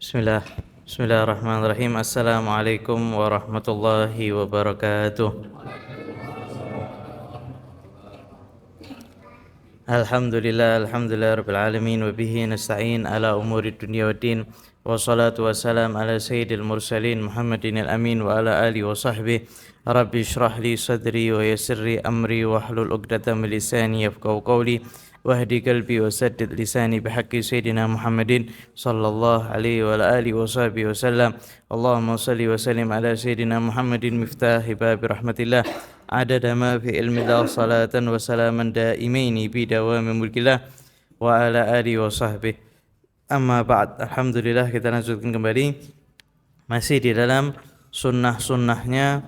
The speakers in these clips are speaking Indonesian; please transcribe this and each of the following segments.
Bismillah. Bismillahirrahmanirrahim. Assalamualaikum warahmatullahi wabarakatuh. Alhamdulillah rabbil alamin wa bihi nasta'in ala umuri dunya waddin. Wassalatu wassalam ala sayyidil mursalin Muhammadin al-amin wa ala alihi wa sahbihi. Rabbi shrah li sadri wa yassir li amri wahlul 'uqdatam min lisani yafqahu qawli. Wahdi qalbi wa saddid lisani bihaqqi sayyidina Muhammadin sallallahu alaihi wa alihi wa sahbihi wasallam. Allahumma salli wa sallim ala sayyidina Muhammadin miftahi babi rahmatillah adada ma fi ilmillah salatan wa salaman daimaini bi dawami mulkillah wa ala alihi wa sahbihi. Amma ba'd. Alhamdulillah, kita lanjutkan kembali masih di dalam sunnah-sunnahnya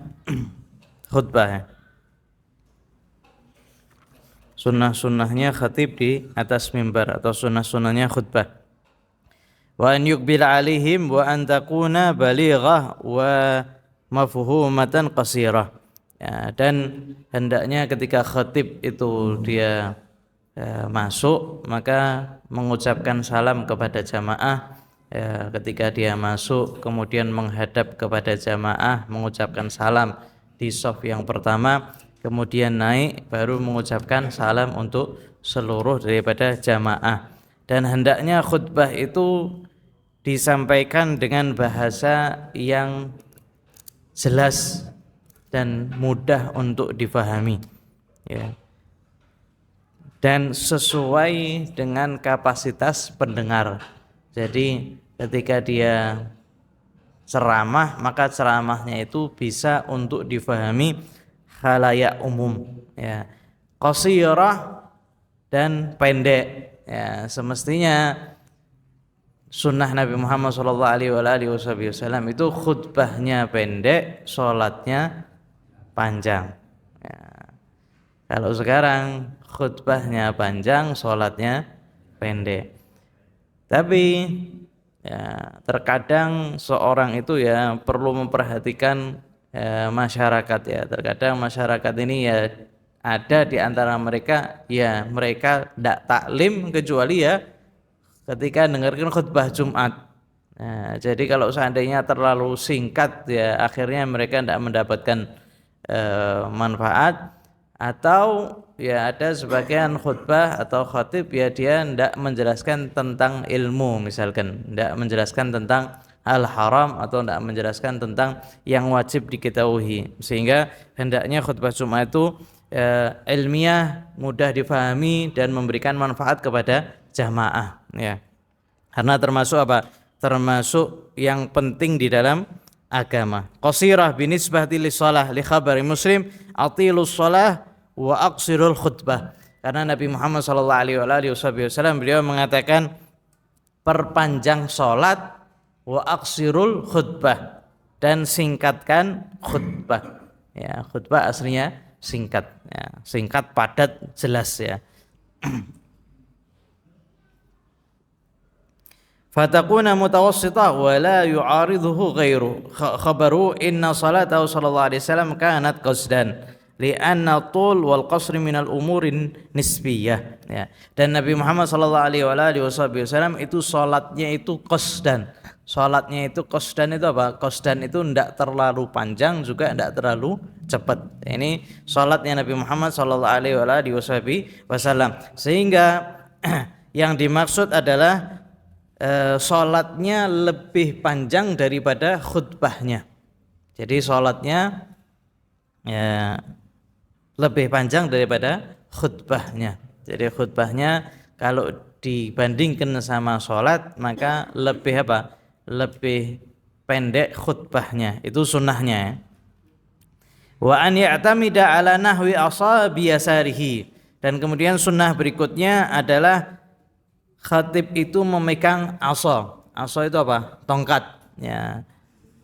khutbah. Sunnah-sunnahnya khatib di atas mimbar atau sunnah-sunnahnya khutbah. Wa an yuqbila alaihim wa an takuna balighah wa mafhumatan qasirah. Ya, dan hendaknya ketika khatib itu dia masuk, maka mengucapkan salam kepada jamaah. Ya, ketika dia masuk kemudian menghadap kepada jamaah mengucapkan salam di shaf yang pertama, kemudian naik baru mengucapkan salam untuk seluruh daripada jamaah. Dan hendaknya khutbah itu disampaikan dengan bahasa yang jelas dan mudah untuk difahami, ya, dan sesuai dengan kapasitas pendengar. Jadi ketika dia ceramah, maka ceramahnya itu bisa untuk difahami khalayak umum, ya, qasirah dan pendek, ya. Semestinya sunnah Nabi Muhammad SAW itu khutbahnya pendek, sholatnya panjang, ya. Kalau sekarang khutbahnya panjang, sholatnya pendek. Tapi ya, terkadang seorang itu ya perlu memperhatikan masyarakat, ya. Terkadang masyarakat ini ya ada di antara mereka ya mereka tidak taklim kecuali ya ketika dengarkan khutbah Jumat. Nah, jadi kalau seandainya terlalu singkat ya akhirnya mereka tidak mendapatkan manfaat. Atau ya ada sebagian khutbah atau khatib ya dia tidak menjelaskan tentang ilmu, misalkan tidak menjelaskan tentang hal haram atau tidak menjelaskan tentang yang wajib diketahui, sehingga hendaknya khutbah Jumat itu ilmiah, mudah difahami dan memberikan manfaat kepada jamaah, ya. Karena termasuk apa? Termasuk yang penting di dalam agama. Qasirah binisbati lis-shalah li khabari Muslim atilus shalah wa aqsirul khutbah. Karena Nabi Muhammad SAW beliau mengatakan perpanjang salat wa aqsirul khutbah dan singkatkan khutbah. Ya, khutbah aslinya singkat, ya, singkat, padat, jelas, ya. Fatakuna mutawassitah wa la yu'aridhuhu ghairu khabaru inna salatahu sallallahu alaihi wasallam kanat qasdan li'anna tul wal qasri minal umurin nisbiyah, ya. Dan Nabi Muhammad sallallahu alaihi wasallam itu salatnya itu qasdan. Salatnya itu qasdan itu apa? Qasdan itu tidak terlalu panjang juga tidak terlalu cepat. Ini salatnya Nabi Muhammad sallallahu alaihi wasallam. Sehingga yang dimaksud adalah salatnya lebih panjang daripada khutbahnya. Jadi salatnya ya lebih panjang daripada khutbahnya. Jadi khutbahnya kalau dibandingkan sama salat maka lebih apa? Lebih pendek khutbahnya. Itu sunnahnya, ya. Wa an ya'tamida ala nahwi asabi yasarihi. Dan kemudian sunnah berikutnya adalah khatib itu memegang asa. Asa itu apa? Tongkat, ya.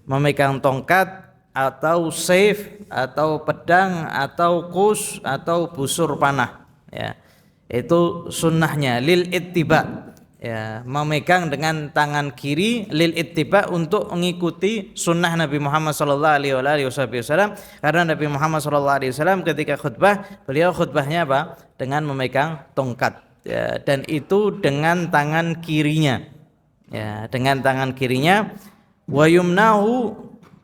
Memegang tongkat atau saif atau pedang atau kus atau busur panah, ya. Itu sunnahnya lil ittiba, ya, memegang dengan tangan kiri lil ittiba untuk mengikuti sunnah Nabi Muhammad sallallahu alaihi wasallam. Karena Nabi Muhammad sallallahu alaihi wasallam ketika khutbah, beliau khutbahnya apa? Dengan memegang tongkat, ya, dan itu dengan tangan kirinya. ya, dengan tangan kirinya, wa yumnahu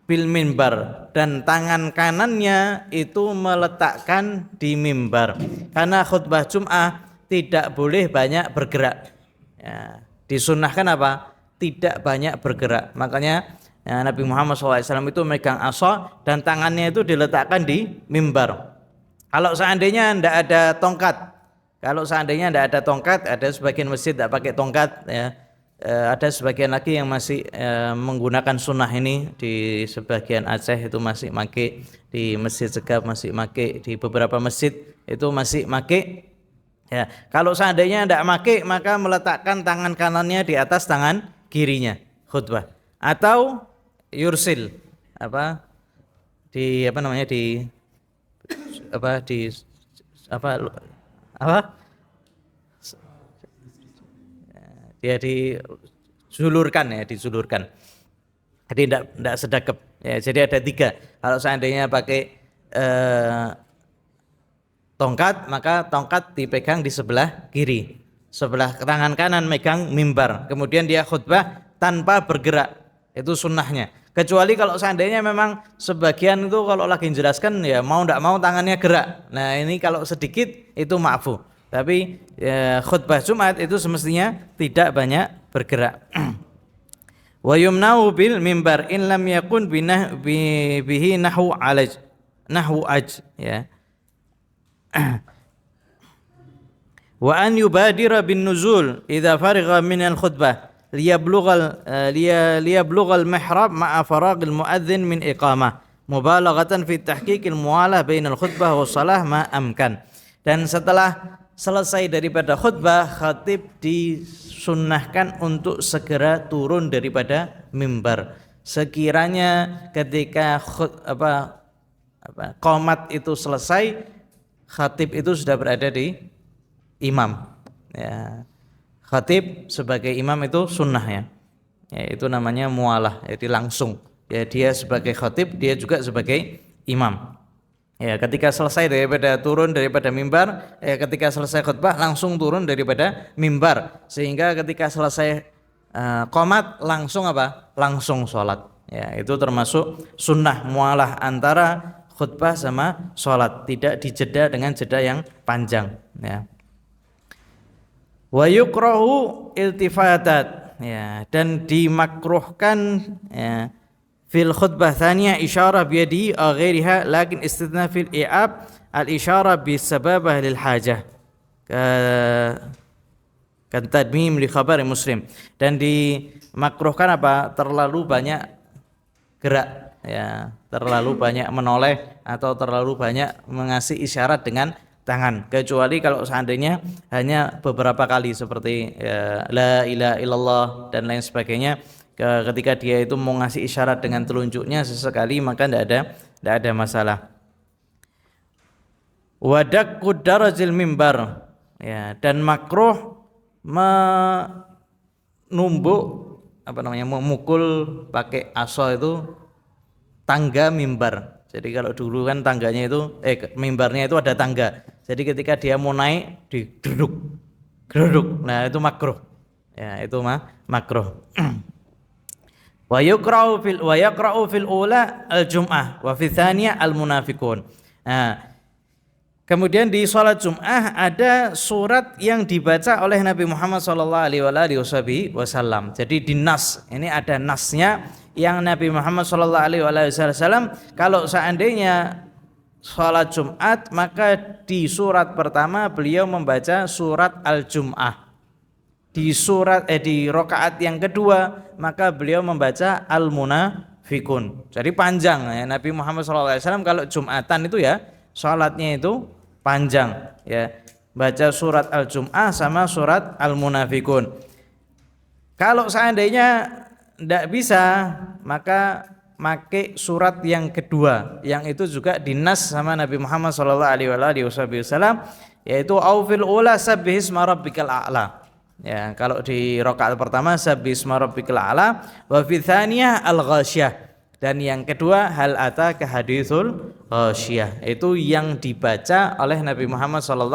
bil mimbar, dan tangan kanannya itu meletakkan di mimbar. Karena khutbah Jum'ah tidak boleh banyak bergerak. Ya, disunnahkan apa? Tidak banyak bergerak. Makanya ya, Nabi Muhammad SAW itu megang asa dan tangannya itu diletakkan di mimbar. Kalau seandainya tidak ada tongkat, ada sebagian masjid tidak pakai tongkat, ya. Ada sebagian lagi yang masih menggunakan sunnah ini, di sebagian Aceh itu masih make, di Masjid Segaf masih make, di beberapa masjid itu masih make. Ya, kalau seandainya tidak make, maka meletakkan tangan kanannya di atas tangan kirinya khutbah, atau yursil di dia dijulurkan. Jadi tidak sedekap. Ya, jadi ada 3. Kalau seandainya pakai tongkat, maka tongkat dipegang di sebelah kiri, sebelah tangan kanan megang mimbar. Kemudian dia khutbah tanpa bergerak. Itu sunnahnya. Kecuali kalau seandainya memang sebagian itu kalau lagi menjelaskan ya mau tidak mau tangannya gerak. Nah ini kalau sedikit itu ma'fu. Tapi ya, khutbah Jumat itu semestinya tidak banyak bergerak. Wa yumna'u bil mimbar in lam yakun bihi nahwu aj, ya. Wa an yubadira bin nuzul idza farigha min al khutbah liyablughal mihrab ma'a faragil muadzin min iqamah mubalaghatan fi tahqiqil muwalah bainal khutbah was shalah ma amkan. Dan setelah selesai daripada khutbah, khatib disunnahkan untuk segera turun daripada mimbar. Sekiranya ketika qomat itu selesai, khatib itu sudah berada di imam. Ya. Khatib sebagai imam itu sunnah, ya. Itu namanya mualah, jadi langsung. Ya, dia sebagai khatib, dia juga sebagai imam. Ya, ketika selesai turun daripada mimbar, ketika selesai khutbah langsung turun daripada mimbar, sehingga ketika selesai qomat langsung langsung sholat. Ya, itu termasuk sunnah mualah antara khutbah sama sholat, tidak dijeda dengan jeda yang panjang. Ya. Wa yukrahu iltifatat, ya, dan dimakruhkan, ya, fil khutbah tsaniyah isyarah biyadi aw ghairiha, lakin istithna fil i'ab al isyarah bisababah lil hajah kan tadmim li khabar Muslim. Dan dimakruhkan terlalu banyak gerak, ya, terlalu banyak menoleh atau terlalu banyak mengasih isyarat dengan tangan, kecuali kalau seandainya hanya beberapa kali seperti la ilaha illallah dan lain sebagainya. Ketika dia itu mau ngasih isyarat dengan telunjuknya sesekali, maka tidak ada masalah. Wadakkud darajil mimbar, ya, dan makruh memukul pakai asa itu tangga mimbar. Jadi kalau dulu kan tangganya itu mimbarnya itu ada tangga. Jadi ketika dia mau naik geruduk. Nah, itu makruh. Ya, itu makruh. Wa yaqra'u fil ula al-jum'ah wa fi tsaniyah al-munafiqun. Nah, kemudian di salat Jum'ah ada surat yang dibaca oleh Nabi Muhammad sallallahu alaihi wasallam. Jadi di nas, ini ada nasnya yang Nabi Muhammad sallallahu alaihi wasallam kalau seandainya salat Jumat, maka di surat pertama beliau membaca surat Al-Jum'ah. Di rakaat yang kedua maka beliau membaca Al-Munafiqun. Jadi panjang, ya. Nabi Muhammad SAW kalau Jumatan itu ya salatnya itu panjang, ya. Baca surat Al-Jum'ah sama surat Al-Munafiqun. Kalau seandainya tidak bisa, maka pakai surat yang kedua, yang itu juga dinas sama Nabi Muhammad SAW, yaitu aufil ula sabbihisma rabbikal a'la. Ya, kalau di rakaat pertama sabbihisma rabbikal a'la, wa fi tsaniyah al-ghasyiyah, dan yang kedua hal ataka haditsul ghasyiyah. Itu yang dibaca oleh Nabi Muhammad SAW.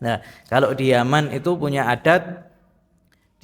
Nah, kalau di Yaman itu punya adat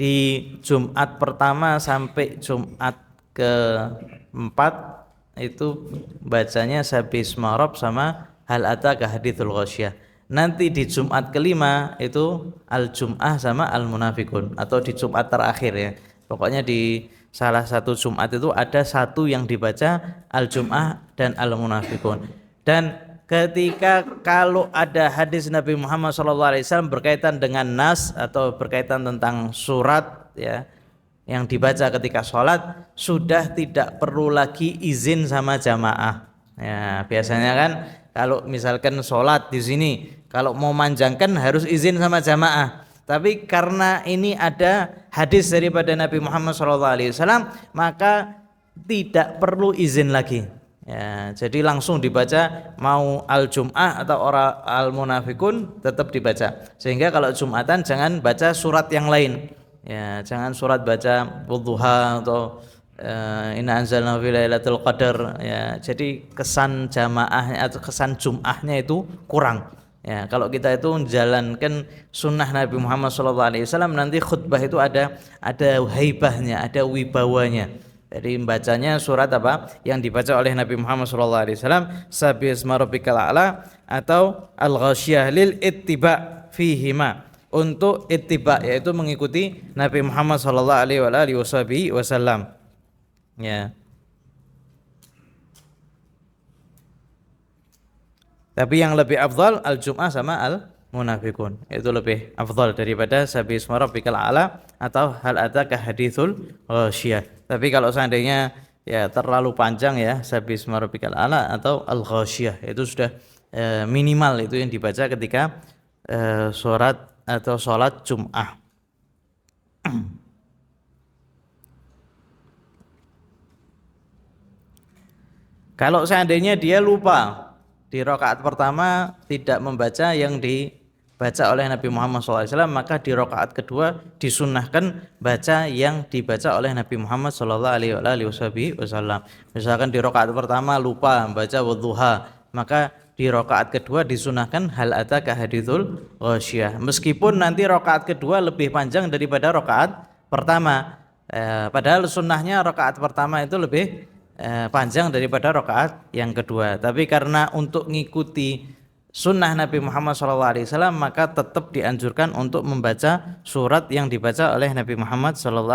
Di Jumat pertama sampai Jumat keempat itu bacanya Sabbihisma Rabb sama Hal Ataka Haditsul Ghasyiyah. Nanti di Jumat kelima itu Al-Jum'ah sama Al-Munafikun, atau di Jumat terakhir ya. Pokoknya di salah satu Jumat itu ada satu yang dibaca Al-Jum'ah dan Al-Munafikun. Dan ketika kalau ada hadis Nabi Muhammad SAW berkaitan dengan nas atau berkaitan tentang surat ya yang dibaca ketika sholat, sudah tidak perlu lagi izin sama jamaah. Ya, biasanya kan kalau misalkan sholat di sini, kalau mau manjangkan harus izin sama jamaah. Tapi karena ini ada hadis daripada Nabi Muhammad SAW, maka tidak perlu izin lagi. Ya, jadi langsung dibaca, mau Al-Jum'ah atau Al-Munafikun tetap dibaca. Sehingga kalau Jumatan jangan baca surat yang lain. Ya, jangan surat baca Wadduha atau Inna anzalnahu fi lailatul qadar ya. Jadi kesan jamaahnya atau kesan Jum'ahnya itu kurang. Ya, kalau kita itu menjalankan sunnah Nabi Muhammad SAW, nanti khutbah itu ada haibahnya, ada wibawanya. Jadi membacanya surat apa yang dibaca oleh Nabi Muhammad SAW, Sabbihisma rabbikal a'la atau Al-Ghasyiyah lil ittiba fihima, untuk ittiba yaitu mengikuti Nabi Muhammad SAW. Ya. Tapi yang lebih afdal Al-Jum'ah sama Al-Munafikun. Itu lebih afdal daripada Sabbihisma rabbikal a'la atau Hal Ataka Haditsul Ghasyiyah. Tapi kalau seandainya ya terlalu panjang ya, Sabbihisma rabbikal a'la atau Al-Ghasyiyah, itu sudah minimal itu yang dibaca ketika surat atau sholat Jum'ah. Kalau seandainya dia lupa di rakaat pertama tidak membaca yang dibaca oleh Nabi Muhammad SAW, maka di rakaat kedua disunnahkan baca yang dibaca oleh Nabi Muhammad SAW. Misalkan di rakaat pertama lupa membaca Wadduha, maka di rakaat kedua disunahkan Hal Ataka Haditsul Ghasyiyah. Meskipun nanti rakaat kedua lebih panjang daripada rakaat pertama, padahal sunnahnya rakaat pertama itu lebih panjang daripada rakaat yang kedua. Tapi karena untuk ngikuti sunnah Nabi Muhammad SAW, maka tetap dianjurkan untuk membaca surat yang dibaca oleh Nabi Muhammad SAW.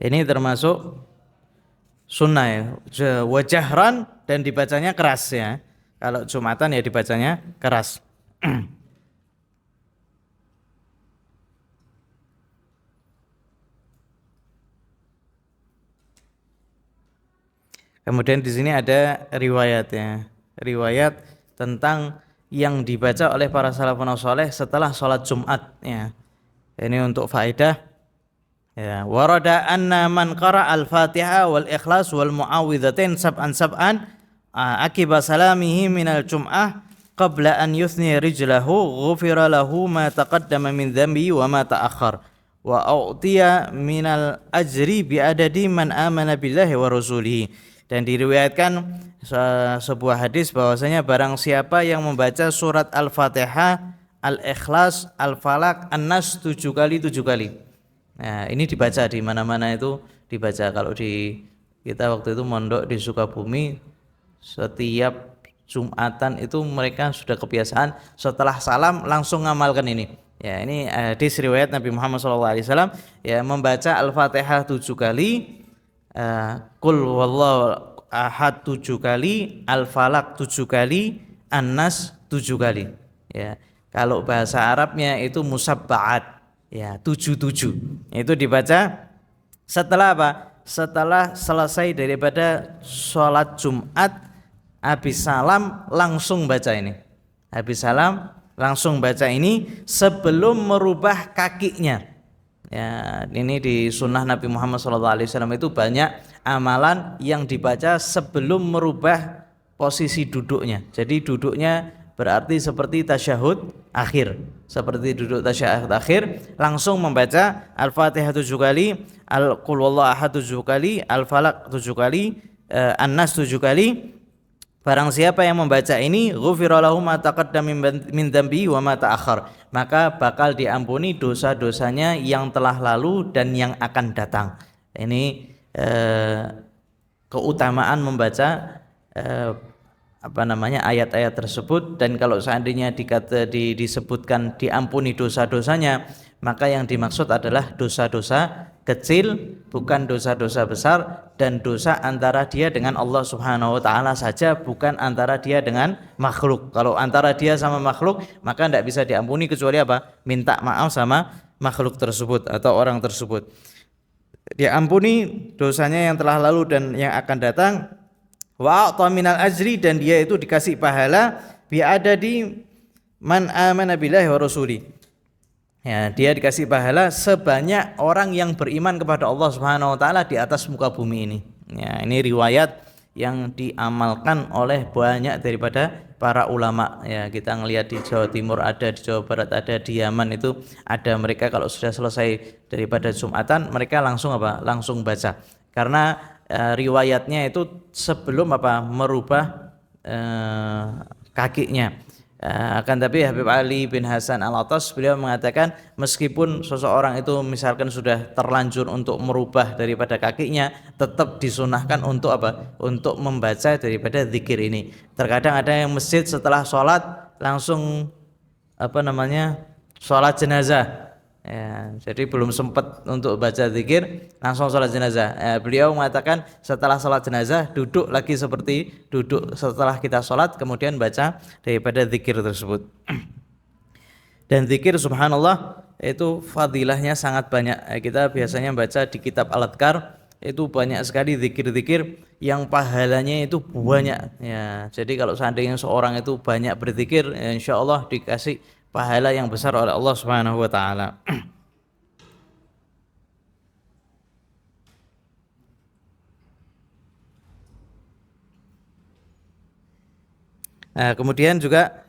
Ini termasuk sunnah ya, wajahran, dan dibacanya keras ya. Kalau Jumatan ya dibacanya keras. Kemudian di sini ada riwayatnya, riwayat tentang yang dibaca oleh para salafun saleh setelah sholat Jumat ya. Ini untuk faedah ya. Warada anna man qara al-Fatihah wal Ikhlas wal Muawwidzatain sab'an akiba salamihi minal Jum'ah qabla an yuthni rijlahu ghufira lahu ma taqaddama min dhanbi wa ma ta'akhkhar wa u'tiya minal ajri bi adadi man amana billahi wa rasulihi. Dan diriwayatkan sebuah hadis bahwasanya barang siapa yang membaca surat Al-Fatihah, Al-Ikhlas, Al-Falaq, An-Nas 7 kali. Nah, ini dibaca di mana-mana, itu dibaca. Kalau di kita waktu itu mondok di Sukabumi, setiap Jumatan itu mereka sudah kebiasaan setelah salam langsung ngamalkan ini. Ya, ini hadis riwayat Nabi Muhammad SAW ya, membaca Al-Fatihah 7 kali, Qul huwallahu ahad 7 kali, Al-Falaq 7 kali, An-Nas 7 kali. Ya, kalau bahasa Arabnya itu musabba'at ya, 77. Itu dibaca setelah apa? Setelah selesai daripada sholat Jumat, habis salam langsung baca ini. Habis salam langsung baca ini sebelum merubah kakinya. Ya, ini di sunnah Nabi Muhammad SAW itu banyak amalan yang dibaca sebelum merubah posisi duduknya. Jadi duduknya berarti seperti tasyahud akhir. Seperti duduk tasyahud akhir, langsung membaca Al-Fatihah 7 kali, Al-Qul huwallahu ahad 7 kali, Al-Falaq 7 kali, An-Nas 7 kali. Barang siapa yang membaca ini, ghufira lahu ma taqaddama min dzambi wa ma ta'akhkhar, maka bakal diampuni dosa-dosanya yang telah lalu dan yang akan datang. Ini keutamaan membaca ayat-ayat tersebut. Dan kalau seandainya disebutkan diampuni dosa-dosanya, maka yang dimaksud adalah dosa-dosa kecil, bukan dosa-dosa besar, dan dosa antara dia dengan Allah Subhanahu wa taala saja, bukan antara dia dengan makhluk. Kalau antara dia sama makhluk, maka tidak bisa diampuni kecuali apa? Minta maaf sama makhluk tersebut atau orang tersebut. Diampuni dosanya yang telah lalu dan yang akan datang. Wa a'ta minal ajri, dan dia itu dikasih pahala bi adadi man amana billahi wa rasuli. Ya, dia dikasih pahala sebanyak orang yang beriman kepada Allah Subhanahu wa taala di atas muka bumi ini. Ya, ini riwayat yang diamalkan oleh banyak daripada para ulama. Ya, kita ngelihat di Jawa Timur ada, di Jawa Barat ada, di Yaman itu ada. Mereka kalau sudah selesai daripada Jumatan, mereka langsung langsung baca. Karena riwayatnya itu sebelum merubah kakinya. Akan tapi Habib Ali bin Hasan Al-Attas, beliau mengatakan meskipun seseorang itu misalkan sudah terlanjur untuk merubah daripada kakinya, tetap disunahkan untuk untuk membaca daripada zikir ini. Terkadang ada yang masjid setelah sholat langsung sholat jenazah. Ya, jadi belum sempat untuk baca zikir, langsung sholat jenazah. Beliau mengatakan setelah sholat jenazah duduk lagi seperti duduk setelah kita sholat, kemudian baca daripada zikir tersebut. Dan zikir subhanallah itu fadilahnya sangat banyak. Kita biasanya baca di kitab Al-Adhkar itu banyak sekali zikir-zikir yang pahalanya itu banyak. Ya, jadi kalau seandainya seorang itu banyak berzikir, ya insya Allah dikasih pahala yang besar oleh Allah Subhanahu wa taala. Nah, kemudian juga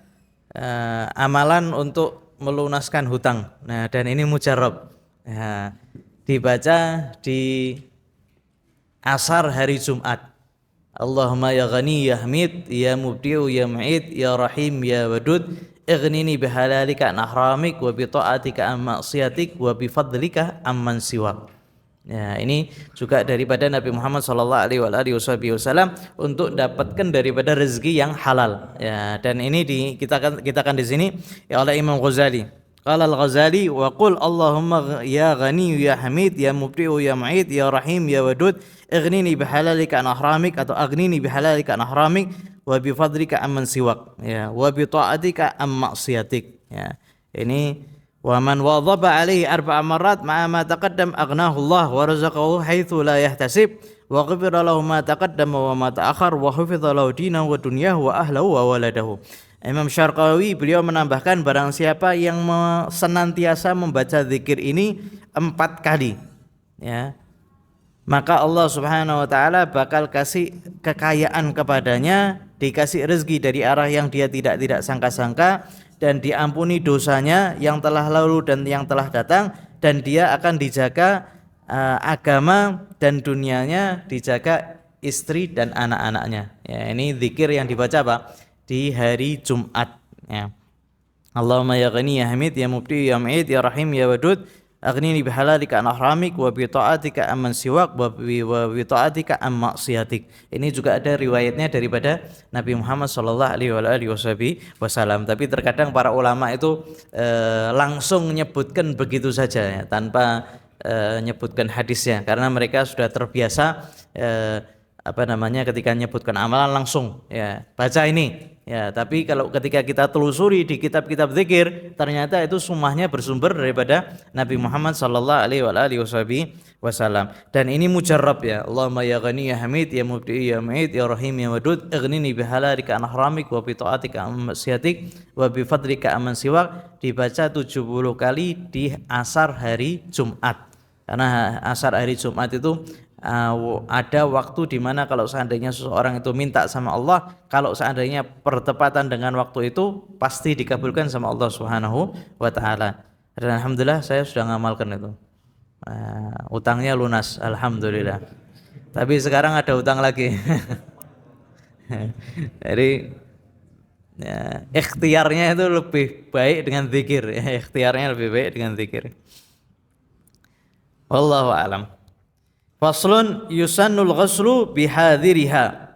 amalan untuk melunaskan hutang. Nah, dan ini mujarab. Nah, dibaca di asar hari Jumat. Allahumma ya ghani ya hamid ya mubdi'u ya mu'id ya rahim ya wadud, ighnini bihalalika an ahramik wa bi ta'atika an ma'siyatik wa bi fadlika amman siwak. Ya, ini juga daripada Nabi Muhammad sallallahu alaihi wasallam untuk dapatkan daripada rezeki yang halal. Ya, dan ini kita akan di sini ya oleh Imam Ghazali. Qala Al-Ghazali wa qul Allahumma ya ghani ya hamid ya mubdi'u ya mu'id ya rahim ya wadud, ighnini bihalalika an ahramik atau aghnini bihalalika an ahramik wa bi fadlika amman siwak, ya, wa bi ta'atika am ma'siyatik. Ya, ini wa man wadhaba alaihi arba'a marrat ma'a ma taqaddam aghnahu Allah wa razaqahu haitsu la yahtasib wa ghufira lahu ma taqaddama wa ma ta'akhkhar wa hufidha lahu dinahu wa dunyahu wa ahlahu wa waladahu. Imam Syarqawi beliau menambahkan barang siapa yang senantiasa membaca zikir ini 4 kali, ya, maka Allah Subhanahu wa taala bakal kasih kekayaan kepadanya, dikasih rezeki dari arah yang dia tidak sangka-sangka, dan diampuni dosanya yang telah lalu dan yang telah datang, dan dia akan dijaga agama dan dunianya, dijaga istri dan anak-anaknya. Ya, ini zikir yang dibaca di hari Jumat. Ya. Allahumma ya ghani ya hamid ya mubdi ya mu'id ya rahim ya wadud, aghnini bihalalika an ahramik wa bi ta'atika amman siwak wa bi ta'atika am ma'siyatik. Ini juga ada riwayatnya daripada Nabi Muhammad sallallahu alaihi wasallam. Tapi terkadang para ulama itu langsung menyebutkan begitu saja, ya, tanpa menyebutkan hadisnya, karena mereka sudah terbiasa ketika menyebutkan amalan langsung, ya, baca ini, ya. Tapi kalau ketika kita telusuri di kitab-kitab zikir, ternyata itu semuanya bersumber daripada Nabi Muhammad sallallahu alaihi wasallam. Dan ini mujarrab, ya. Allahumma ya ghani ya hamid ya mubdi ya mu'id ya rahim ya wadud, ighnini bihalalika an ahramik wa bi ta'atika am ma'siyatik wa bi fadlika amman siwak, dibaca 70 kali di asar hari Jumat. Karena asar hari Jumat itu ada waktu di mana kalau seandainya seseorang itu minta sama Allah, kalau seandainya bertepatan dengan waktu itu, pasti dikabulkan sama Allah Subhanahu wa taala. Dan alhamdulillah saya sudah ngamalkan itu. Utangnya lunas, alhamdulillah. Tapi sekarang ada utang lagi. Jadi ya, ikhtiarnya itu lebih baik dengan zikir. Ya, ikhtiarnya lebih baik dengan zikir. Wallahu a'lam. Faslun yusannul ghuslu bihadiriha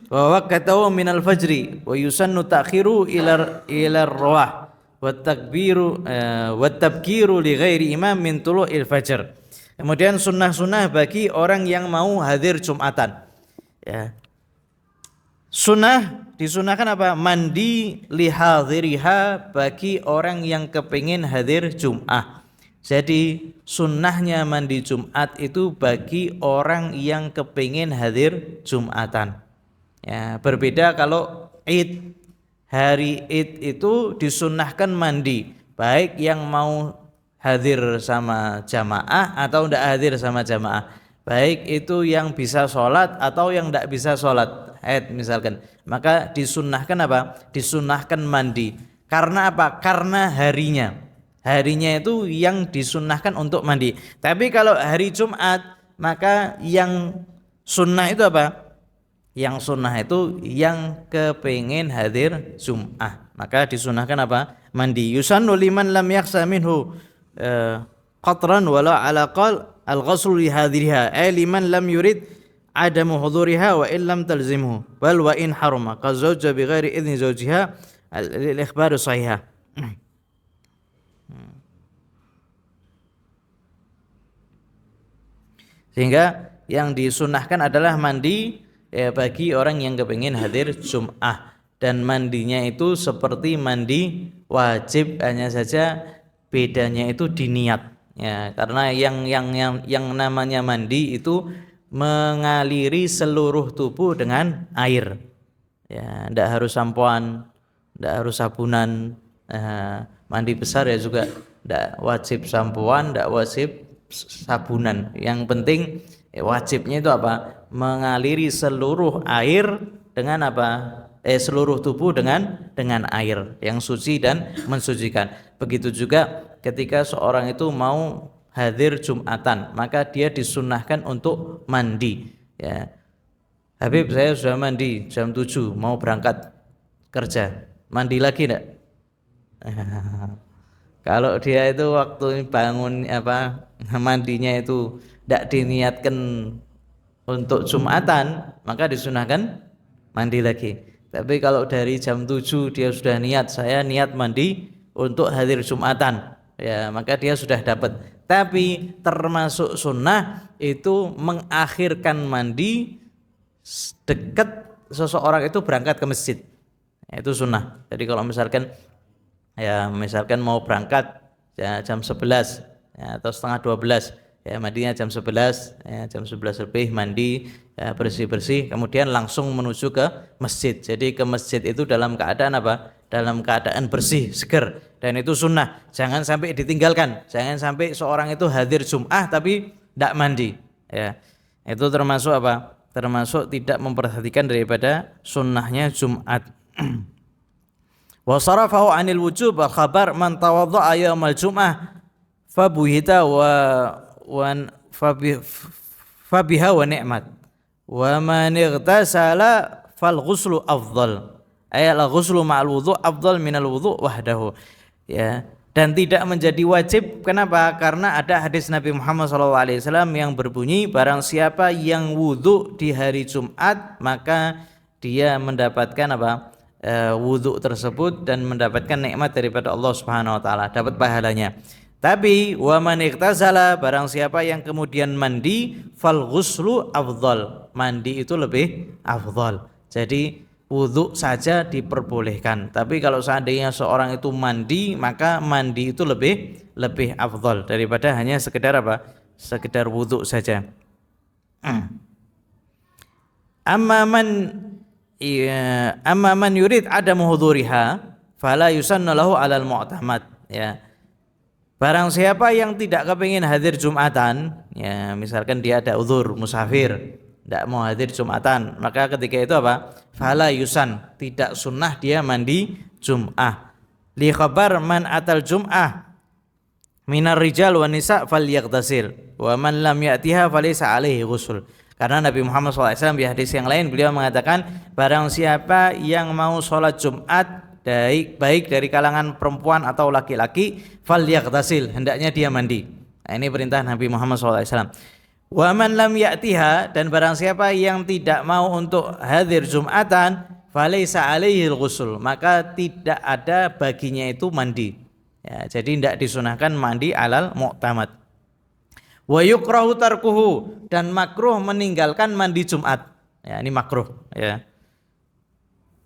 wa waqtahu min al-fajri wa yusannu ta'khiru ila ar-rawah wa takbiru wa tabkiru li ghairi imam min tulu'il fajr. Kemudian sunnah-sunnah bagi orang yang mau hadir Jumatan. Ya. Sunnah disunahkan apa? Mandi lihadiriha bagi orang yang kepingin hadir Jum'ah. Jadi sunnahnya mandi Jumat itu bagi orang yang kepingin hadir Jumatan. Ya, berbeda kalau Id, hari Id itu disunnahkan mandi, baik yang mau hadir sama jamaah atau tidak hadir sama jamaah, baik itu yang bisa sholat atau yang tidak bisa sholat, Id misalkan, maka disunnahkan apa? Disunnahkan mandi. Karena apa? Karena harinya itu yang disunnahkan untuk mandi. Tapi kalau hari Jumat, maka yang sunnah itu apa? Yang sunnah itu yang kepingin hadir Jum'ah, maka disunahkan apa? Mandi. Yusannu liman lam yakhsha minhu qatran wala ala qal al-ghusl li hadiriha ay liman lam yurid adamu huduriha wa in lam talzimhu bal wa in harama ka zawja bi ghairi idzni zawjiha al-ikhbar sahihah. Sehingga yang disunahkan adalah mandi ya, bagi orang yang kepingin hadir Jum'ah, dan mandinya itu seperti mandi wajib, hanya saja bedanya itu di niat ya, karena yang namanya mandi itu mengaliri seluruh tubuh dengan air ya, tidak harus sampoan, tidak harus sabunan. Mandi besar ya juga tidak wajib sampoan, tidak wajib sabunan, yang penting wajibnya itu apa? Mengaliri seluruh air dengan apa? Seluruh tubuh dengan air yang suci dan mensucikan. Begitu juga ketika seorang itu mau hadir Jumatan, maka dia disunnahkan untuk mandi ya. Habib, saya sudah mandi jam 7 mau berangkat kerja, mandi lagi enggak? Kalau dia itu waktu bangun apa mandinya itu tidak diniatkan untuk Jumatan, maka disunahkan mandi lagi. Tapi kalau dari jam 7 dia sudah niat, saya niat mandi untuk hadir Jumatan ya, maka dia sudah dapat. Tapi termasuk sunnah itu mengakhirkan mandi dekat seseorang itu berangkat ke masjid. Itu sunnah. Jadi kalau misalkan mau berangkat ya, jam 11 ya, atau setengah 12 ya, mandinya jam 11 ya, jam 11 lebih mandi ya, bersih-bersih, kemudian langsung menuju ke masjid. Jadi ke masjid itu dalam keadaan apa? Dalam keadaan bersih, seger, dan itu sunnah. Jangan sampai ditinggalkan. Jangan sampai seorang itu hadir Jum'ah tapi tidak mandi ya. Itu termasuk apa? Termasuk tidak memperhatikan daripada sunnahnya Jum'at. Wa sarafahu 'anil wujub al khabar man tawadda'a yaumal jum'ah fabuhita fabiha wa ni'mat wa man ightasala fal ghuslu afdal ay al ghuslu ma'al wudhu afdal min al wudhu wahdahu ya. Dan tidak menjadi wajib. Kenapa? Karena ada hadis Nabi Muhammad SAW yang berbunyi, barang siapa yang wudhu di hari Jumat maka dia mendapatkan apa? Wudhu tersebut dan mendapatkan nikmat daripada Allah Subhanahu wa taala, dapat pahalanya. Tapi wa man ightasala, barang siapa yang kemudian mandi, fal ghuslu afdal, mandi itu lebih afdal. Jadi wudhu saja diperbolehkan, tapi kalau seandainya seorang itu mandi, maka mandi itu lebih afdal daripada hanya sekedar apa? Sekedar wudhu saja. Amma man yurid adamu huduriha fala yusanna lahu 'alal mu'tamad ya. Barang siapa yang tidak kepingin hadir Jumatan ya, misalkan dia ada uzur musafir, tidak mau hadir Jumatan, maka ketika itu apa? Fala yusan, tidak sunnah dia mandi Jum'ah. Li khabar man atal Jum'ah minar rijal wa nisa falyaghtasil wa man lam ya'tiha falaysa alaihi ghusl. Karena Nabi Muhammad SAW di hadis yang lain beliau mengatakan, barang siapa yang mau sholat Jumat baik dari kalangan perempuan atau laki-laki, falyaghtasil, hendaknya dia mandi. Nah, ini perintah Nabi Muhammad SAW. Wa man lam ya'tiha, dan barang siapa yang tidak mau untuk hadir Jumatan, falaisa alaihil ghusl, maka tidak ada baginya itu mandi. Ya, jadi tidak disunahkan mandi alal mu'tamad. Wa yukrahu tarkuhu, dan makruh meninggalkan mandi Jumat. Ya, ini makruh ya.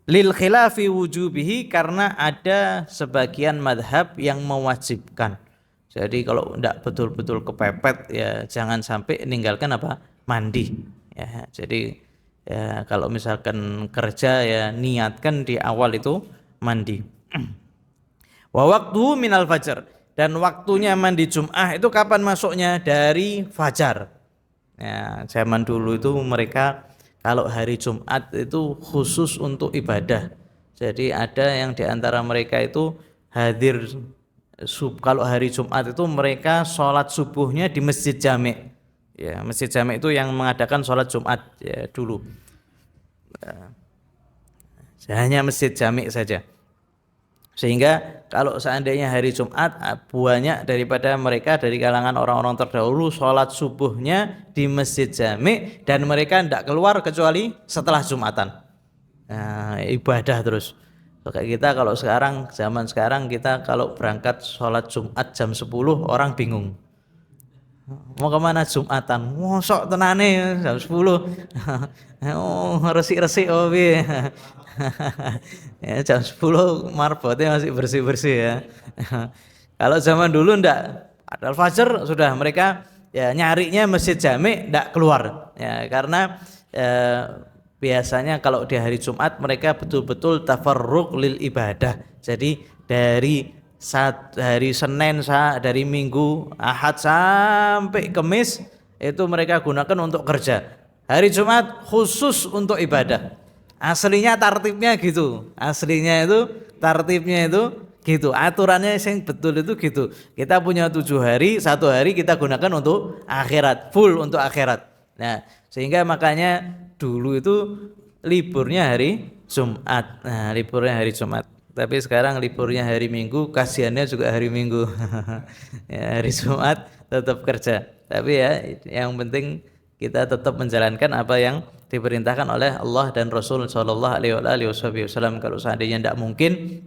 Lil khilafi wujubihi, karena ada sebagian madhab yang mewajibkan. Jadi kalau tidak betul-betul kepepet ya jangan sampai meninggalkan apa? Mandi. Ya, jadi ya kalau misalkan kerja ya niatkan di awal itu mandi. Wa waqtu minal fajar, dan waktunya mandi Jum'ah itu kapan masuknya? Dari fajar. Ya, zaman dulu itu mereka kalau hari Jumat itu khusus untuk ibadah. Jadi ada yang diantara mereka itu hadir kalau hari Jumat itu mereka sholat subuhnya di Masjid Jami'. Ya, Masjid Jami' itu yang mengadakan sholat Jumat ya dulu. Hanya Masjid Jami' saja. Sehingga kalau seandainya hari Jumat, banyak daripada mereka dari kalangan orang-orang terdahulu sholat subuhnya di Masjid Jami', dan mereka tidak keluar kecuali setelah Jumatan. Nah, ibadah terus. Kayak kita kalau sekarang, zaman sekarang kita kalau berangkat sholat Jumat jam 10 orang bingung. Mau kemana Jumatan? Mosok tenane jam 10. Oh, resik-resik oh piye. Ya, jam 10 marbotnya masih bersih-bersih ya. Kalau zaman dulu ndak, ada fajar sudah mereka ya nyarinya Masjid Jami' ndak keluar. Ya, karena biasanya kalau di hari Jumat mereka betul-betul tafarruq lil ibadah. Jadi dari hari Senin, dari Minggu, Ahad sampai Kamis itu mereka gunakan untuk kerja. Hari Jumat khusus untuk ibadah. Aslinya tartibnya gitu. Aslinya itu tartibnya itu gitu. Aturannya yang betul itu gitu. Kita punya 7 hari, 1 hari kita gunakan untuk akhirat, full untuk akhirat. Nah, sehingga makanya dulu itu liburnya hari Jumat. Nah, liburnya hari Jumat. Tapi sekarang liburnya hari Minggu, kasihannya juga hari Minggu. Ya, hari Jumat tetap kerja. Tapi ya yang penting kita tetap menjalankan apa yang diperintahkan oleh Allah dan Rasul sallallahu alaihi wasallam. Kalau seandainya tidak mungkin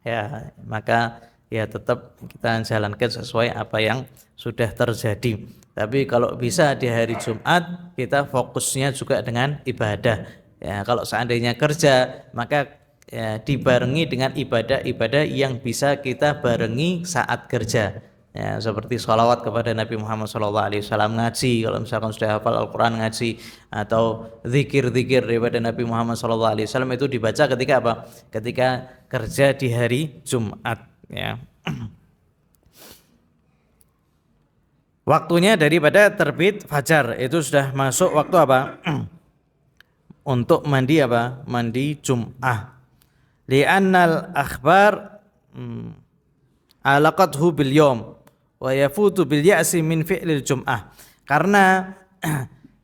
ya maka ya tetap kita jalankan sesuai apa yang sudah terjadi. Tapi kalau bisa di hari Jumat kita fokusnya juga dengan ibadah. Ya, kalau seandainya kerja maka ya, dibarengi dengan ibadah-ibadah yang bisa kita barengi saat kerja. Ya, seperti sholawat kepada Nabi Muhammad SAW, ngaji kalau misalkan sudah hafal Al-Quran ngaji, atau zikir-zikir daripada Nabi Muhammad SAW itu dibaca ketika apa? Ketika kerja di hari Jumat. Ya. Waktunya daripada terbit fajar itu sudah masuk waktu apa? Untuk mandi apa? Mandi Jum'ah. Li'annal akhbar alaqathu bil yawm wa yafutu bil ya'si min fi'lil Jum'ah. Karena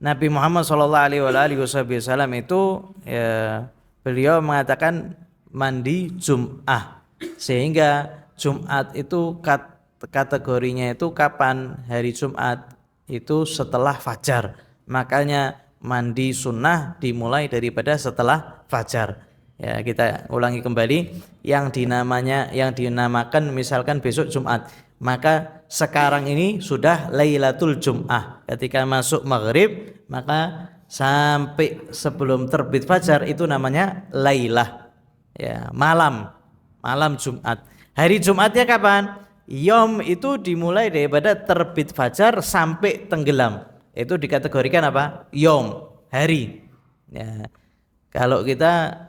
Nabi Muhammad sallallahu alaihi wasallam itu ya, beliau mengatakan mandi Jum'ah, sehingga Jumat itu kategorinya itu kapan? Hari Jumat itu setelah fajar. Makanya mandi sunnah dimulai daripada setelah fajar. Ya, kita ulangi kembali yang dinamakan misalkan besok Jumat, maka sekarang ini sudah Lailatul Jum'ah. Ketika masuk maghrib maka sampai sebelum terbit fajar itu namanya Lailah. Ya, malam Jumat. Hari Jumatnya kapan? Yom itu dimulai daripada terbit fajar sampai tenggelam. Itu dikategorikan apa? Yom, hari. Ya. Kalau kita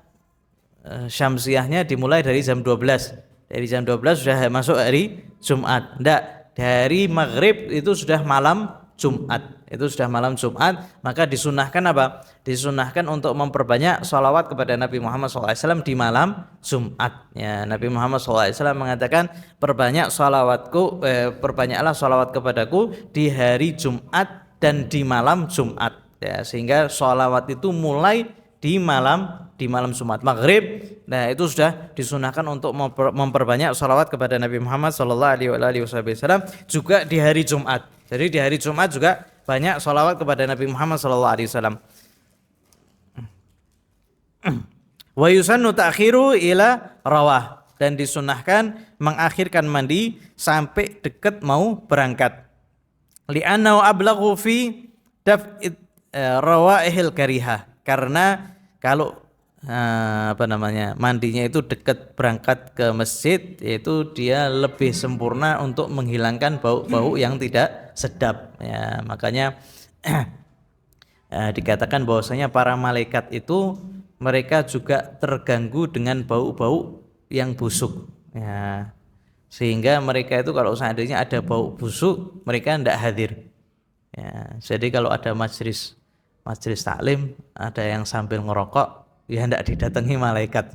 syamsiahnya dimulai dari jam 12. Dari jam 12 sudah masuk hari Jumat. Enggak, dari maghrib itu sudah malam Jumat. Itu sudah malam Jumat, maka disunahkan apa? Disunahkan untuk memperbanyak sholawat kepada Nabi Muhammad SAW di malam Jumat. Ya, Nabi Muhammad SAW mengatakan, perbanyaklah sholawat kepadaku di hari Jumat dan di malam Jumat. ya, sehingga sholawat itu mulai di malam Jumat maghrib. Nah itu sudah disunahkan untuk memperbanyak sholawat kepada Nabi Muhammad SAW, juga di hari Jumat. Jadi di hari Jumat juga banyak sholawat kepada Nabi Muhammad SAW. Wa yusannu ta'khiru ila rawah, dan disunahkan mengakhirkan mandi sampai dekat mau berangkat. Li'annahu ablaghu fi daf'id rawaihil karihah, karena kalau mandinya itu dekat berangkat ke masjid, yaitu dia lebih sempurna untuk menghilangkan bau-bau yang tidak sedap ya. Makanya dikatakan bahwasanya para malaikat itu mereka juga terganggu dengan bau-bau yang busuk ya, sehingga mereka itu kalau seandainya ada bau busuk mereka tidak hadir ya. Jadi kalau ada majelis taklim, ada yang sambil ngerokok, ya tidak didatangi malaikat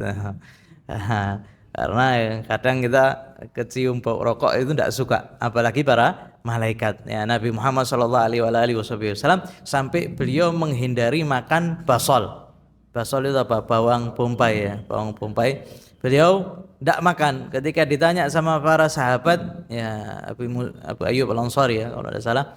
karena kadang kita kecium bau rokok itu tidak suka, apalagi para malaikat ya. Nabi Muhammad SAW sampai beliau menghindari makan basol. Basol itu apa? Bawang bombay ya, bawang bombay. Beliau tidak makan. Ketika ditanya sama para sahabat ya, Abu Ayyub Al-Ansari ya kalau tidak salah,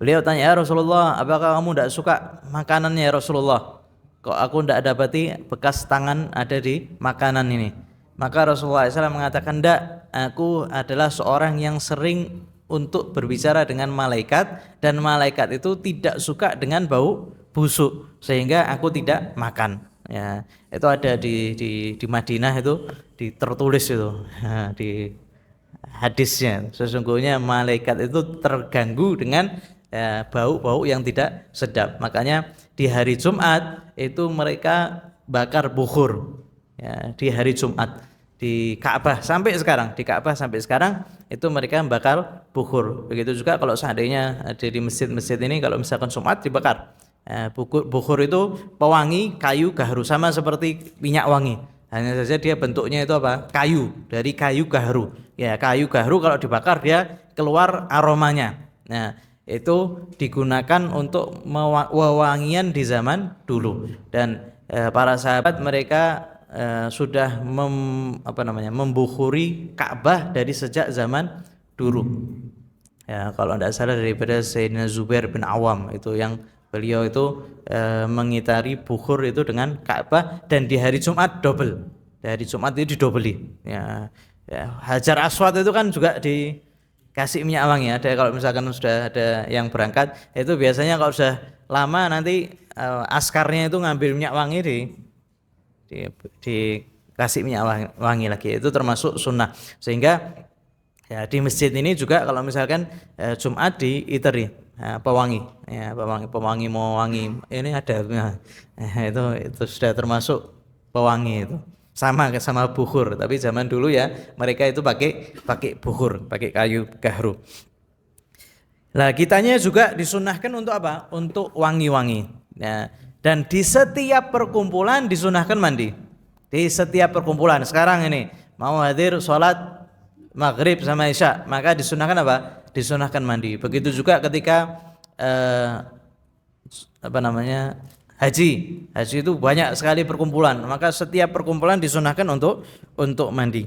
beliau tanya, ya Rasulullah, apakah kamu tidak suka makanannya ya Rasulullah? Kok aku tidak dapati bekas tangan ada di makanan ini? Maka Rasulullah SAW mengatakan, tidak, aku adalah seorang yang sering untuk berbicara dengan malaikat, dan malaikat itu tidak suka dengan bau busuk, sehingga aku tidak makan ya. Itu ada di Madinah, itu tertulis itu di hadisnya, sesungguhnya malaikat itu terganggu dengan bau-bau yang tidak sedap. Makanya di hari Jumat itu mereka bakar bukhur ya, di hari Jumat di Ka'bah sampai sekarang, itu mereka bakar bukhur. Begitu juga kalau seandainya ada di masjid-masjid ini, kalau misalkan Jumat dibakar bukhur itu pewangi kayu gahru, sama seperti minyak wangi, hanya saja dia bentuknya itu apa? Kayu, dari kayu gahru ya. Kayu gahru kalau dibakar dia keluar aromanya. Nah itu digunakan untuk wewangian di zaman dulu, dan para sahabat mereka sudah membukhuri Ka'bah dari sejak zaman dulu ya. Kalau tidak salah daripada Sayyidina Zubair bin Awam, itu yang beliau itu mengitari bukhur itu dengan Ka'bah, dan di hari Jumat double. Di hari Jumat itu didobeli ya. Hajar Aswad itu kan juga dikasih minyak wangi. Ada kalau misalkan sudah ada yang berangkat, itu biasanya kalau sudah lama nanti askarnya itu ngambil minyak wangi dikasih minyak wangi lagi. Itu termasuk sunnah. Sehingga ya di masjid ini juga kalau misalkan Jumat diiteri pewangi ya, pewangi mau wangi ini ada itu sudah termasuk pewangi, itu sama bukhur, tapi zaman dulu ya mereka itu pakai bukhur, pakai kayu gahru. Nah kitanya juga disunahkan untuk apa? Untuk wangi-wangi ya. Dan di setiap perkumpulan disunahkan mandi. Di setiap perkumpulan sekarang ini mau hadir sholat maghrib sama isya, maka disunahkan apa? Disunahkan mandi. Begitu juga ketika haji itu banyak sekali perkumpulan, maka setiap perkumpulan disunahkan untuk mandi.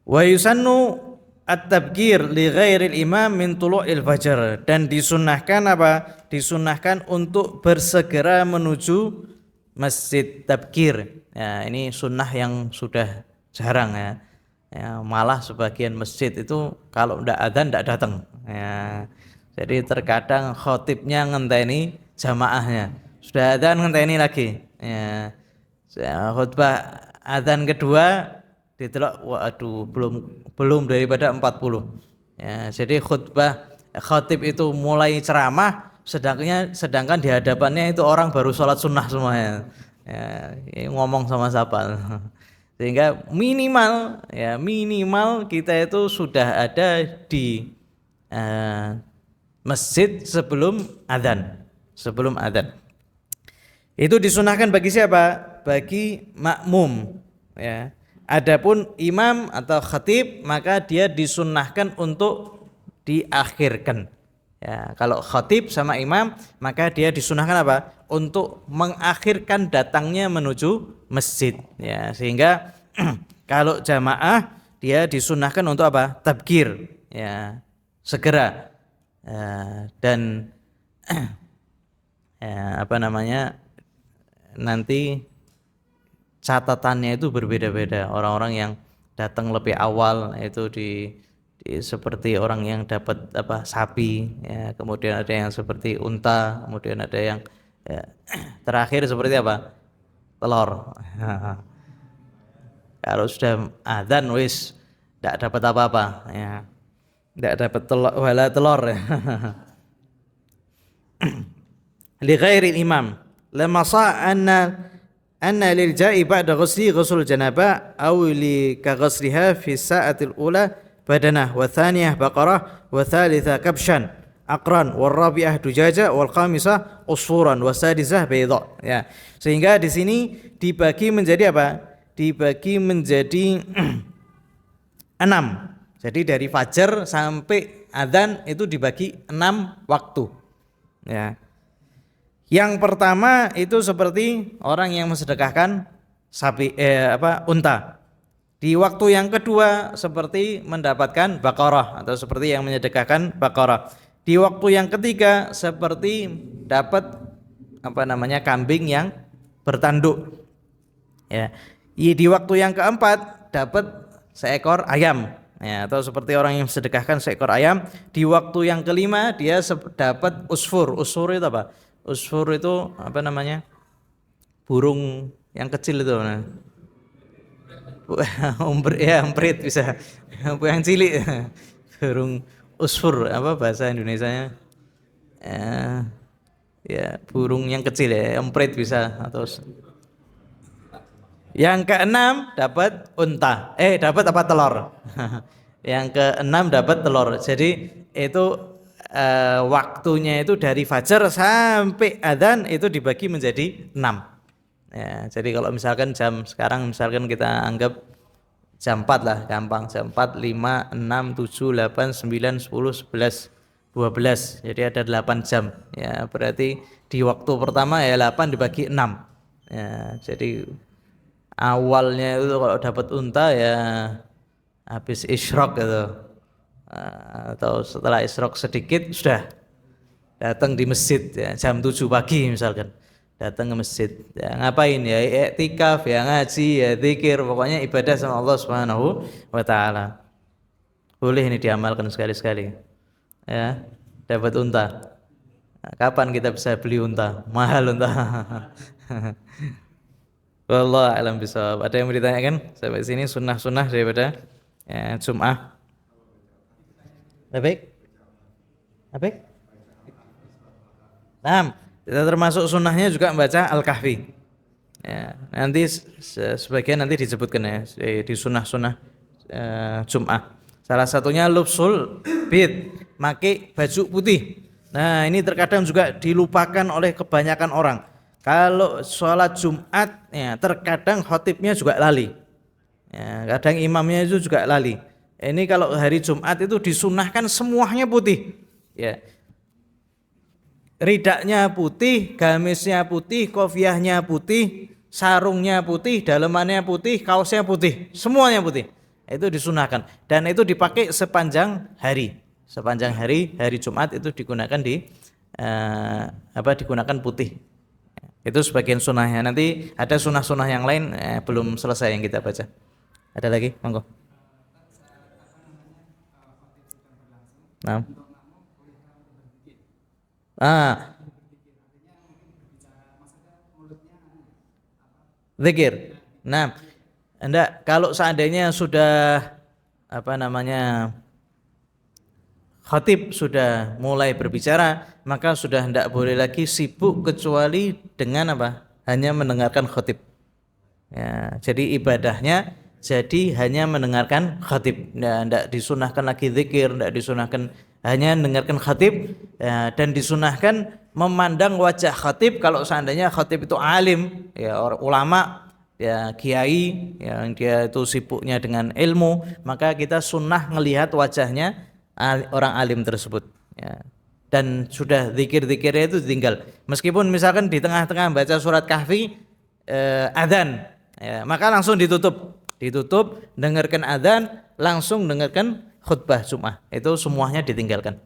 Wa yusannu at-tabkir li ghairil imam min tulu'il fajr, dan disunahkan apa? Disunahkan untuk bersegera menuju masjid tabkir. Ya, ini sunnah yang sudah jarang ya. Malah sebagian masjid itu kalau ndak adzan ndak datang ya. Jadi terkadang khotibnya ngenteni jamaahnya, sudah adzan ngenteni lagi ya. Khutbah adzan kedua ditelok, waduh belum daripada 40 ya. Jadi khotib itu mulai ceramah, sedangkan di hadapannya itu orang baru sholat sunnah semuanya ya, ngomong sama siapa. Sehingga minimal kita itu sudah ada di masjid sebelum adzan. Itu disunahkan bagi siapa? Bagi makmum ya. Adapun imam atau khatib, maka dia disunahkan untuk diakhirkan. Ya, kalau khatib sama imam maka dia disunahkan apa? Untuk mengakhirkan datangnya menuju masjid. Ya, sehingga kalau jamaah dia disunahkan untuk apa? Tabkir. Ya, segera. Ya, dan ya, apa namanya? Nanti catatannya itu berbeda-beda. Orang-orang yang datang lebih awal itu seperti orang yang dapat apa sapi, ya, kemudian ada yang seperti unta, kemudian ada yang ya, terakhir seperti apa? Telur. Kalau sudah adzan wis tidak dapat apa-apa, ya. Tidak dapat telur wala telur. Li ghairi imam. Lama sa anna lil ja'i ba'da ghusli ghusl janabah aw li ka ghusliha fi sa'atil ula badanah wa thaniyah baqarah wa thalitha kabshan aqran wal rabi'ah dujaja wal khamisah usfuran wa sadisah bayda. Ya. Sehingga di sini dibagi menjadi apa? Dibagi menjadi 6. Jadi dari fajar sampai adzan itu dibagi 6 waktu. Ya. Yang pertama itu seperti orang yang mensedekahkan unta. Di waktu yang kedua seperti mendapatkan baqarah atau seperti yang menyedekahkan baqarah. Di waktu yang ketiga seperti dapat kambing yang bertanduk. Ya. Di waktu yang keempat dapat seekor ayam. Ya, atau seperti orang yang sedekahkan seekor ayam. Di waktu yang kelima dia dapat usfur. Usfur itu apa? Usfur itu burung yang kecil itu. Umprit bisa. Yang cilik. Burung usfur, apa bahasa Indonesianya? Ya, burung yang kecil ya, umprit bisa atau yang keenam dapat unta. Dapat apa? Telur. Yang keenam dapat telur. Jadi itu waktunya itu dari fajar sampai adzan itu dibagi menjadi 6. Ya, jadi kalau misalkan sekarang kita anggap jam 4 lah, gampang. Jam 4, 5, 6, 7, 8, 9, 10, 11, 12. Jadi ada 8 jam. Ya, berarti di waktu pertama ya 8 dibagi 6. Ya, jadi awalnya itu kalau dapat unta ya habis isyraq gitu. Atau setelah isyraq sedikit sudah datang di masjid ya, jam 7 pagi misalkan. Datang ke masjid ya, ngapain ya, i'tikaf ya, ngaji ya, zikir, pokoknya ibadah sama Allah Subhanahu wa taala. Boleh ini diamalkan sekali-sekali ya. Dapat unta, nah, kapan kita bisa beli unta? Mahal unta. Wallahu a'lam bishawab. Ada yang mau ditanyakan sampai sini sunnah-sunnah daripada ya, Jum'ah? Baik. Nah, kita termasuk sunnahnya juga membaca Al-Kahfi. Ya, nanti sebagian nanti disebutkan ya di sunnah-sunnah Jum'ah. Salah satunya lubsul bid, pakai baju putih. Nah, ini terkadang juga dilupakan oleh kebanyakan orang. Kalau sholat Jumat ya, terkadang khotibnya juga lali. Ya, kadang imamnya itu juga lali. Ini kalau hari Jumat itu disunahkan semuanya putih. Ya. Ridaknya putih, gamisnya putih, kofiahnya putih, sarungnya putih, dalemannya putih, kaosnya putih, semuanya putih. Itu disunahkan dan itu dipakai sepanjang hari. Sepanjang hari Jumat itu digunakan digunakan putih. Itu sebagian sunnahnya. Nanti ada sunnah-sunnah yang lain belum selesai yang kita baca. Ada lagi? Monggo. Nah. Zikir. Nah, enggak, kalau seandainya sudah khatib sudah mulai berbicara, maka sudah tidak boleh lagi sibuk kecuali dengan hanya mendengarkan khatib. Ya, jadi ibadahnya hanya mendengarkan khatib. Tidak disunahkan lagi zikir, tidak disunahkan, hanya mendengarkan khatib ya, dan disunahkan memandang wajah khatib kalau seandainya khatib itu alim, ya orang ulama, ya kiai yang dia itu sibuknya dengan ilmu, maka kita sunnah melihat wajahnya orang alim tersebut ya. Dan sudah zikir-zikirnya itu tinggal. Meskipun misalkan di tengah-tengah baca surat Kahfi adzan ya, maka langsung ditutup, dengarkan adzan, langsung dengarkan khutbah Jumat. Itu semuanya ditinggalkan.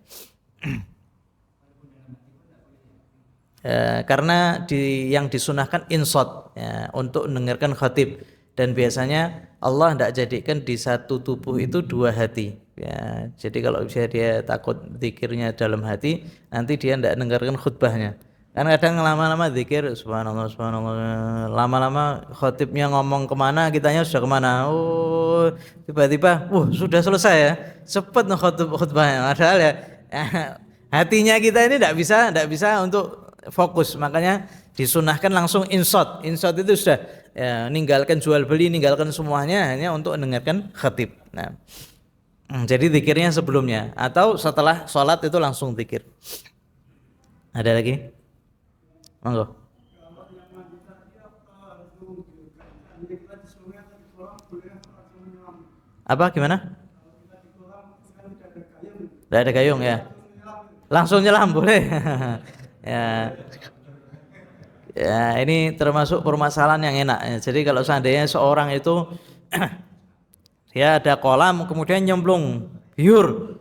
Karena yang disunahkan insot ya, untuk mendengarkan khatib, dan biasanya Allah tidak jadikan di satu tubuh itu dua hati ya. Jadi kalau bisa dia takut zikirnya dalam hati, nanti dia tidak dengarkan khutbahnya. Kan kadang lama-lama zikir subhanallah subhanallah, lama-lama khatibnya ngomong kemana, kitanya sudah kemana. Oh tiba-tiba sudah selesai ya, cepat khutbahnya. Padahal ya hatinya kita ini tidak bisa untuk fokus. Makanya disunahkan langsung insot itu sudah ya, ninggalkan jual beli, ninggalkan semuanya, hanya untuk mendengarkan khatib. Nah, jadi zikirnya sebelumnya atau setelah sholat itu langsung zikir. Ada lagi? Monggo. Apa gimana? Tidak ada gayung ya. Langsung nyelam boleh. Ya. Ya, ini termasuk permasalahan yang enak ya. Jadi kalau seandainya seorang itu dia ada kolam kemudian nyemplung biur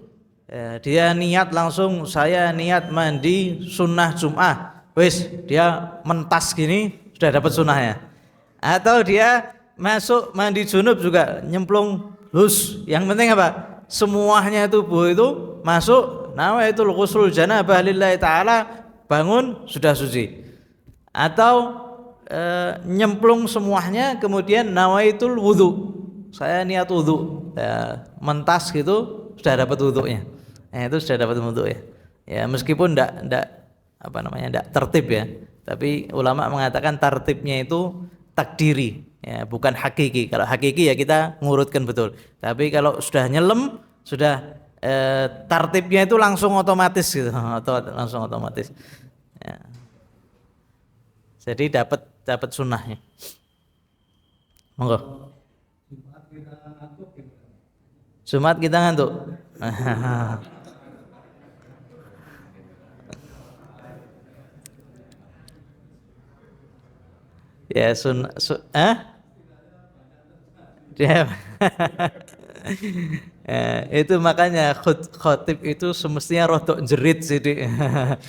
ya, dia niat langsung saya niat mandi sunnah Jum'ah, wis dia mentas gini sudah dapat sunnahnya. Atau dia masuk mandi junub juga nyemplung lus, yang penting apa? Semuanya tubuh itu masuk nawaitul ghusl janabah lillahi ta'ala, bangun sudah suci. Atau nyemplung semuanya kemudian nawaitul wudu, saya niat wudu ya, mentas gitu sudah dapat wudunya. Itu sudah dapat wudu ya. Ya meskipun enggak tertib ya, tapi ulama mengatakan tertibnya itu takdiri ya, bukan hakiki. Kalau hakiki ya kita ngurutkan betul. Tapi kalau sudah nyelam, sudah tertibnya itu langsung otomatis gitu, langsung otomatis. Ya. Jadi dapat sunnahnya. Monggo. Jumat kita ngantuk. Ya itu makanya khotib itu semestinya rodok jerit sih.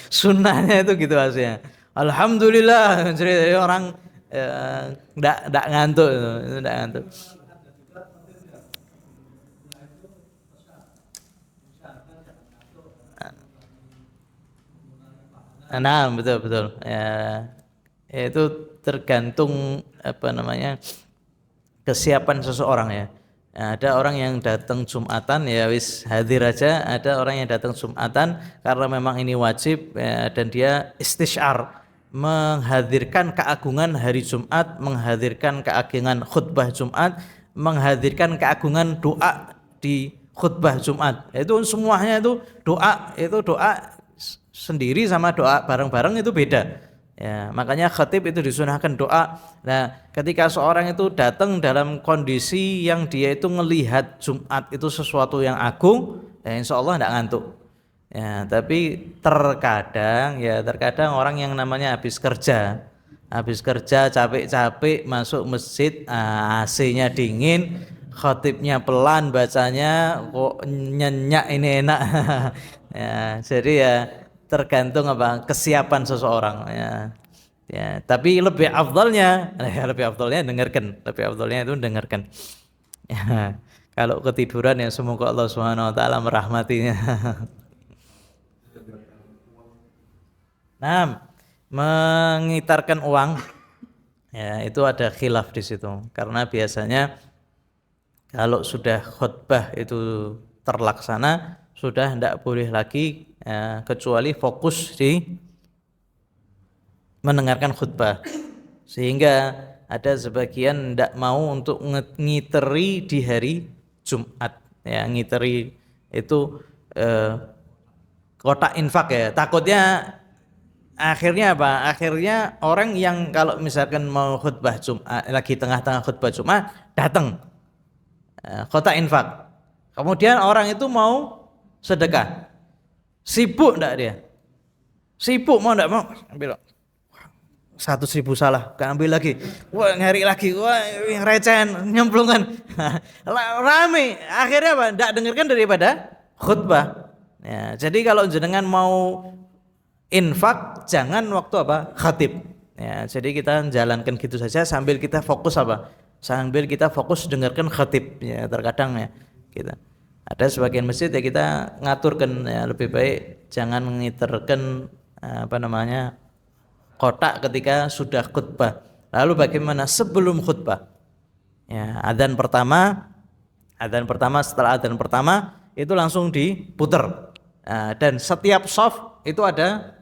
Sunnahnya itu gitu aslinya. Alhamdulillah jerit orang enggak ngantuk itu, enggak ngantuk. Nah, betul. Ya, itu tergantung kesiapan seseorang ya. Nah, ada orang yang datang Jumatan ya wis hadir aja, ada orang yang datang Jumatan karena memang ini wajib ya, dan dia istisyar menghadirkan keagungan hari Jumat, menghadirkan keagungan khutbah Jumat, menghadirkan keagungan doa di khutbah Jumat. Itu semuanya itu doa sendiri sama doa bareng-bareng itu beda. Ya, makanya khatib itu disunahkan doa. Nah, ketika seorang itu datang dalam kondisi yang dia itu melihat Jumat itu sesuatu yang agung, ya insya Allah tidak ngantuk. Ya, tapi terkadang orang yang namanya habis kerja capek-capek masuk masjid, AC-nya dingin, khatibnya pelan bacanya, kok nyenyak ini enak. Ya, jadi ya tergantung kesiapan seseorang ya. Ya, tapi lebih afdalnya itu dengarkan. Ya, kalau ketiduran ya semoga Allah Subhanahu wa taala merahmatinya. Nah, mengitarkan uang ya itu ada khilaf di situ, karena biasanya kalau sudah khutbah itu terlaksana sudah tidak boleh lagi ya, kecuali fokus di mendengarkan khutbah. Sehingga ada sebagian tidak mau untuk ngiteri di hari Jumat ya, ngiteri itu kotak infak ya. Takutnya akhirnya apa? Akhirnya orang yang kalau misalkan mau khutbah Jumat, lagi tengah-tengah khutbah Jumat datang kotak infak. Kemudian orang itu mau sedekah. Sibuk enggak dia? Sibuk mau enggak mau? Ambil 100.000 salah, gak ambil lagi. Wah, nyari lagi. Wah, yang recehan, nyemplungan. Rame. Akhirnya apa? Enggak dengarkan daripada khutbah. Ya, jadi kalau jenengan mau infak, jangan waktu apa? Khatib. Ya, jadi kita jalankan gitu saja sambil kita fokus apa? Sambil kita fokus dengarkan khatib. Ya, terkadang ya kita ada sebagian masjid ya kita ngaturkan ya lebih baik jangan ngiterkan kotak ketika sudah khutbah. Lalu bagaimana sebelum khutbah? Ya, adzan pertama setelah adzan pertama itu langsung diputer. Nah, dan setiap shaf itu ada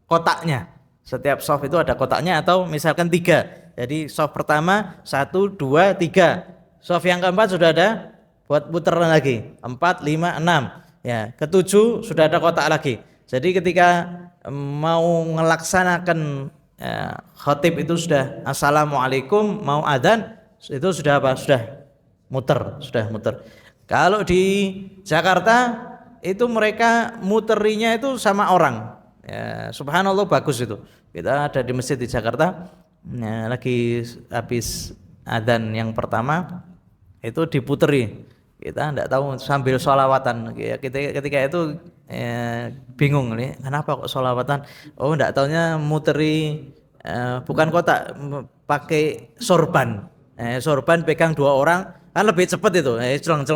kotaknya. Setiap shaf itu ada kotaknya atau misalkan 3. Jadi shaf pertama 1, 2, 3. Shaf yang keempat sudah ada buat puter lagi. 4, 5, 6. Ya, ketujuh sudah ada kotak lagi. Jadi ketika mau melaksanakan khatib itu sudah assalamualaikum mau adzan itu sudah apa? Sudah muter. Kalau di Jakarta itu mereka muterinya itu sama orang. Ya, subhanallah bagus itu. Kita ada di masjid di Jakarta ya, lagi habis adzan yang pertama itu diputeri. Kita enggak tahu sambil sholawatan ya, ketika itu bingung nih kenapa kok sholawatan. Oh enggak taunya muteri bukan kotak, pakai sorban. Sorban pegang 2 orang kan lebih cepat itu. Celong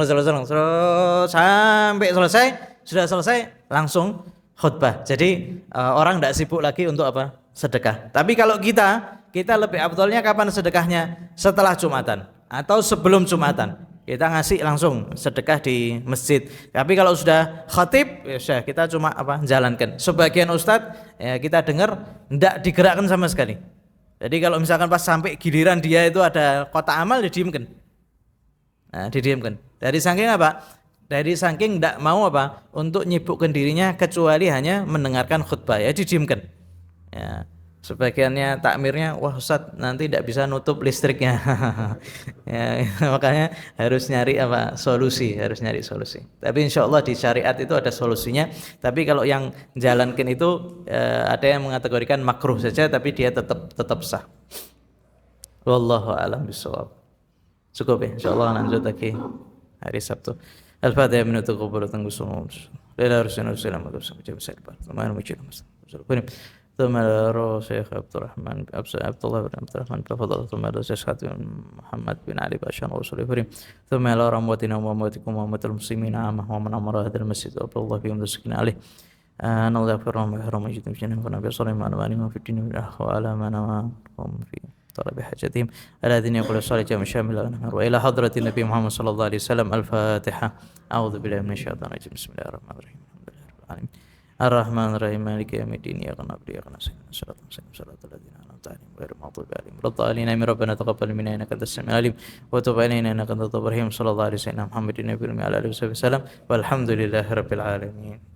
sampai selesai, sudah selesai langsung khutbah. Jadi orang enggak sibuk lagi untuk apa? Sedekah. Tapi kalau kita lebih afdalnya kapan sedekahnya? Setelah Jumatan atau sebelum Jumatan. Kita ngasih langsung sedekah di masjid. Tapi kalau sudah khatib ya sudah kita cuma apa? Jalankan. Sebagian ustadz ya kita dengar enggak digerakkan sama sekali. Jadi kalau misalkan pas sampai giliran dia itu ada kotak amal didiamkan. Nah, didiamkan. Dari saking apa? Dari saking enggak mau apa? Untuk nyibukkan dirinya kecuali hanya mendengarkan khutbah ya didiamkan. Ya. Sebagiannya takmirnya, wah Ustaz nanti tidak bisa nutup listriknya. Ya, makanya harus nyari solusi. Tapi insya Allah di syariat itu ada solusinya. Tapi kalau yang jalankan itu ada yang mengategorikan makruh saja, tapi dia tetap sah. Wallahu a'lam bishawab. Cukup ya, insya Allah lanjut lagi hari Sabtu. Al-Fatihah menutup kubur tangguh semua. Lila Rasulullah SAW. ثم الشيخ عبد الله بن عبد الرحمن تفضل ثم الشيخ محمد بن علي باشا ورسول الكريم ثم إلى رحمتنا وأمواتكم وأموات المسلمين عامة ومن أمر هذا المسجد وأبو الله فيهم السكين عليه أن الله يغفر لهم ويحرم مجد جنهم ونبي صلى الله عليه وسلم في الدين وعلى من وهم في طلب حاجتهم الذين يقول الصالح جمع شامل وإلى حضرة النبي محمد صلى الله عليه وسلم الفاتحة أعوذ بالله من الشيطان الرجيم بسم الله الرحمن الرحيم الحمد لله رب العالمين الرحمن الرحيم مالك يوم الدين إياك نعبد وإياك نستعين صراط المستقيم صراط الذين أنعمت عليهم غير المغضوب عليهم ولا الضالين آمين ربنا تقبل منا إنك أنت السميع العليم وتب علينا إنك أنت التواب الرحيم صلى الله عليه وسلم محمد النبي وعلى آله وصحبه وسلم والحمد لله رب العالمين.